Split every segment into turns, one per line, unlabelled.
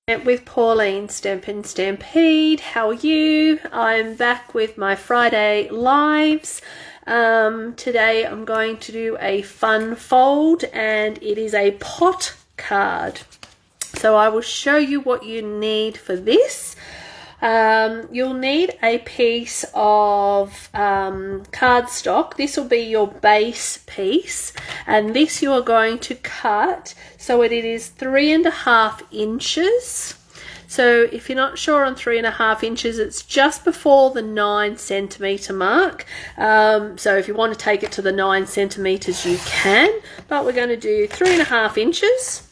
With Pauline, Stampin' Stampede. How are you? I'm back with my Friday lives. Today I'm going to do a fun fold, and it is a pot card. So I will show you what you need for this. You'll need a piece of cardstock. This will be your base piece, and this you are going to cut so it is 3.5 inches. So if you're not sure on 3.5 inches, it's just before the 9 centimeter mark. So if you want to take it to the 9 centimeters, you can, but we're going to do 3.5 inches.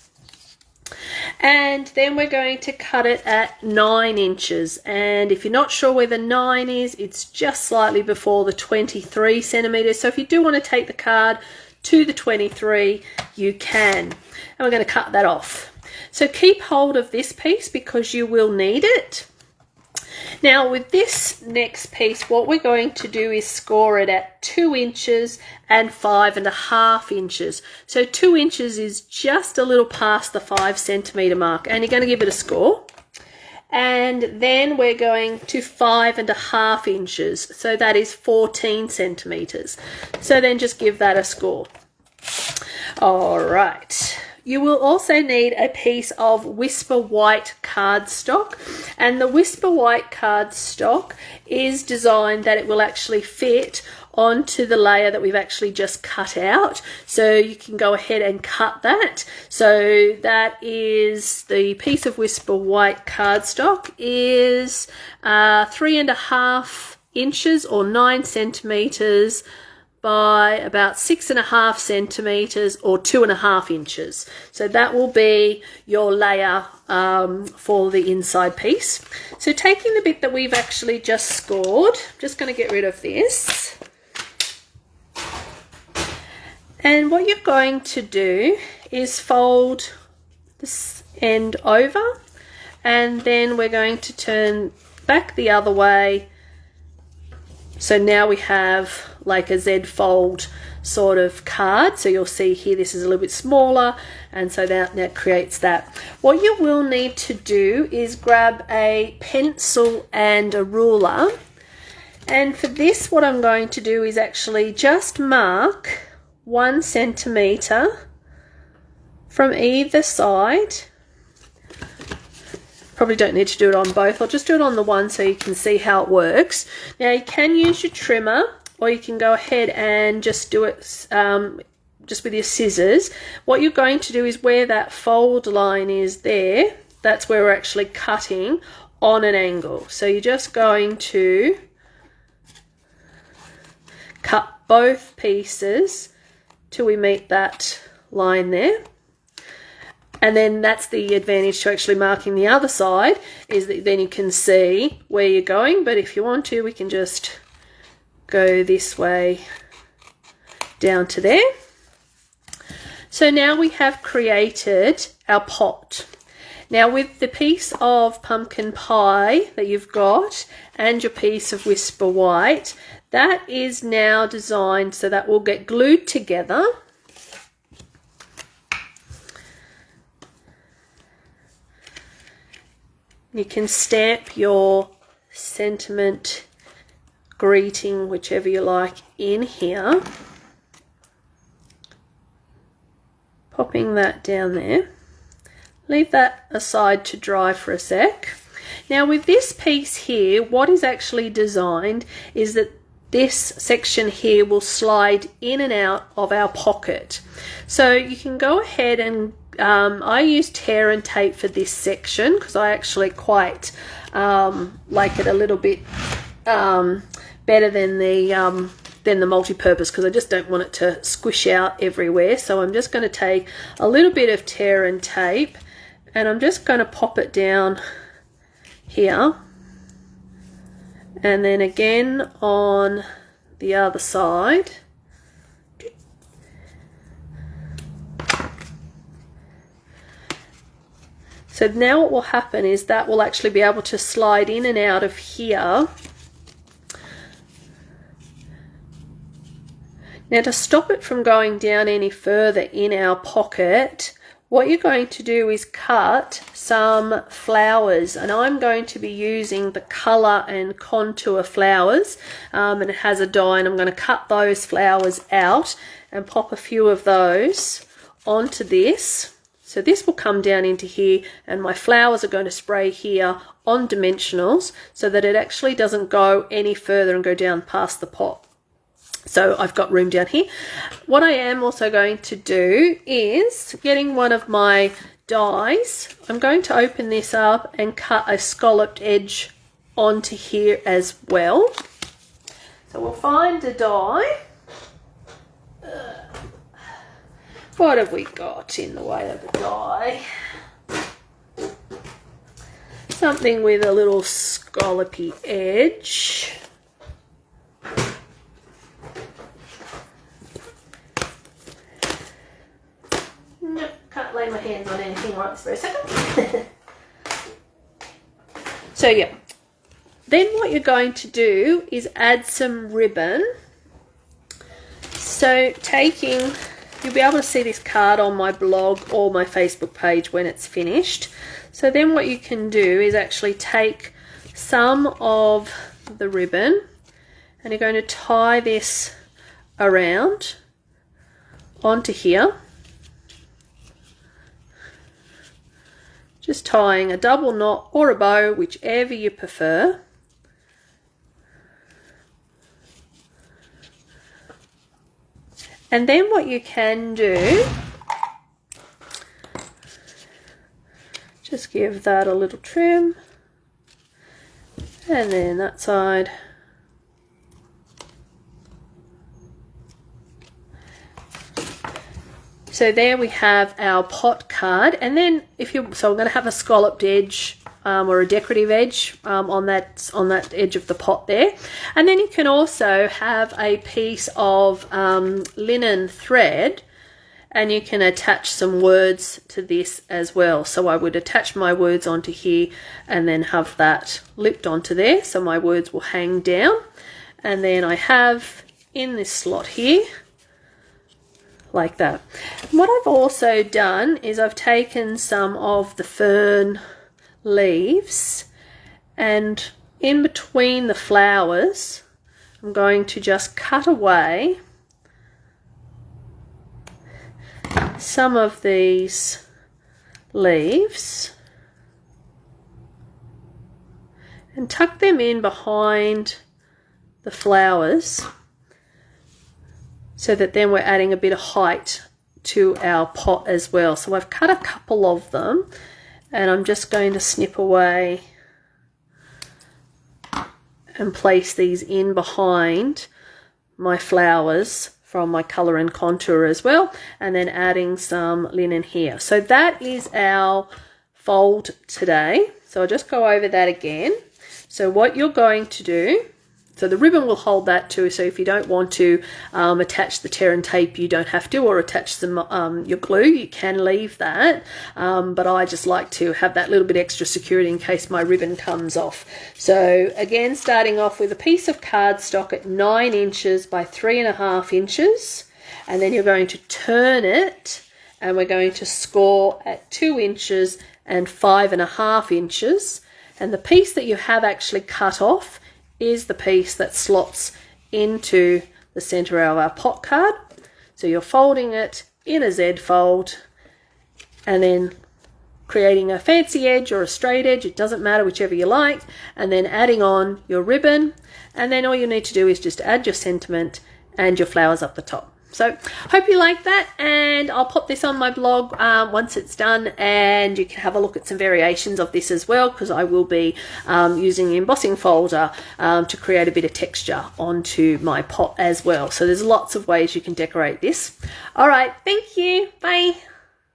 And then we're going to cut it at 9 inches, and if you're not sure where the 9 is, it's just slightly before the 23 centimeters. So if you do want to take the card to the 23, you can. And we're going to cut that off. So keep hold of this piece because you will need it. Now with this next piece, what we're going to do is score it at 2 inches and 5.5 inches. So 2 inches is just a little past the 5 centimeter mark, and you're going to give it a score. And then we're going to 5.5 inches. So that is 14 centimeters. So then just give that a score. All right. You will also need a piece of Whisper White cardstock, and the Whisper White cardstock is designed that it will actually fit onto the layer that we've actually just cut out. So you can go ahead and cut that. So that is the piece of Whisper White cardstock is 3.5 inches or 9 centimeters by about 6.5 centimeters or 2.5 inches. So that will be your layer for the inside piece. So taking the bit that we've actually just scored, I'm just going to get rid of this. And what you're going to do is fold this end over, and then we're going to turn back the other way. So now we have like a Z fold sort of card. So you'll see here this is a little bit smaller, and so that creates that. What you will need to do is grab a pencil and a ruler. And for this, what I'm going to do is actually just mark 1 centimeter from either side. Probably don't need to do it on both. I'll just do it on the one so you can see how it works. Now you can use your trimmer, or you can go ahead and just do it just with your scissors. What you're going to do is where that fold line is there, that's where we're actually cutting on an angle. So you're just going to cut both pieces till we meet that line there. And then that's the advantage to actually marking the other side, is that then you can see where you're going. But if you want to, we can just go this way down to there. So now we have created our pot. Now with the piece of pumpkin pie that you've got and your piece of Whisper White, that is now designed so that will get glued together. You can stamp your sentiment, greeting, whichever you like, in here. Popping that down there. Leave that aside to dry for a sec. Now with this piece here, what is actually designed is that this section here will slide in and out of our pocket. So you can go ahead and I use tear and tape for this section because I actually quite like it a little bit better than the multi-purpose, because I just don't want it to squish out everywhere. So I'm just going to take a little bit of tear and tape, and I'm just going to pop it down here, and then again on the other side. So now what will happen is that will actually be able to slide in and out of here. Now to stop it from going down any further in our pocket, what you're going to do is cut some flowers, and I'm going to be using the colour and contour flowers, and it has a die, and I'm going to cut those flowers out and pop a few of those onto this. So this will come down into here, and my flowers are going to spray here on dimensionals so that it actually doesn't go any further and go down past the pot. So I've got room down here. What I am also going to do is getting one of my dies. I'm going to open this up and cut a scalloped edge onto here as well. So we'll find a die. What have we got in the way of a die? Something with a little scallopy edge. Nope, can't lay my hands on anything right this very second. So yeah, then what you're going to do is add some ribbon. So you'll be able to see this card on my blog or my Facebook page when it's finished. So then what you can do is actually take some of the ribbon, and you're going to tie this around onto here. Just tying a double knot or a bow, whichever you prefer. And then what you can do, just give that a little trim, and then that side. So there we have our pot card, and then so I'm going to have a scalloped edge or a decorative edge on that edge of the pot there, and then you can also have a piece of linen thread, and you can attach some words to this as well. So I would attach my words onto here and then have that lipped onto there, so my words will hang down. And then I have in this slot here, like that. What I've also done is I've taken some of the fern leaves, and in between the flowers I'm going to just cut away some of these leaves and tuck them in behind the flowers, so that then we're adding a bit of height to our pot as well. So I've cut a couple of them, and I'm just going to snip away and place these in behind my flowers from my colour and contour as well, and then adding some linen here. So that is our fold today. So I'll just go over that again. So what you're going to do, so the ribbon will hold that too, so if you don't want to attach the tear and tape, you don't have to, or attach some your glue, you can leave that, but I just like to have that little bit extra security in case my ribbon comes off. So again, starting off with a piece of cardstock at 9 inches by 3.5 inches, and then you're going to turn it, and we're going to score at 2 inches and 5.5 inches, and the piece that you have actually cut off is the piece that slots into the center of our pot card. So you're folding it in a Z fold and then creating a fancy edge or a straight edge, it doesn't matter, whichever you like, and then adding on your ribbon, and then all you need to do is just add your sentiment and your flowers up the top. So hope you like that, and I'll pop this on my blog once it's done, and you can have a look at some variations of this as well, because I will be using the embossing folder to create a bit of texture onto my pot as well. So there's lots of ways you can decorate this. All right, thank you. Bye.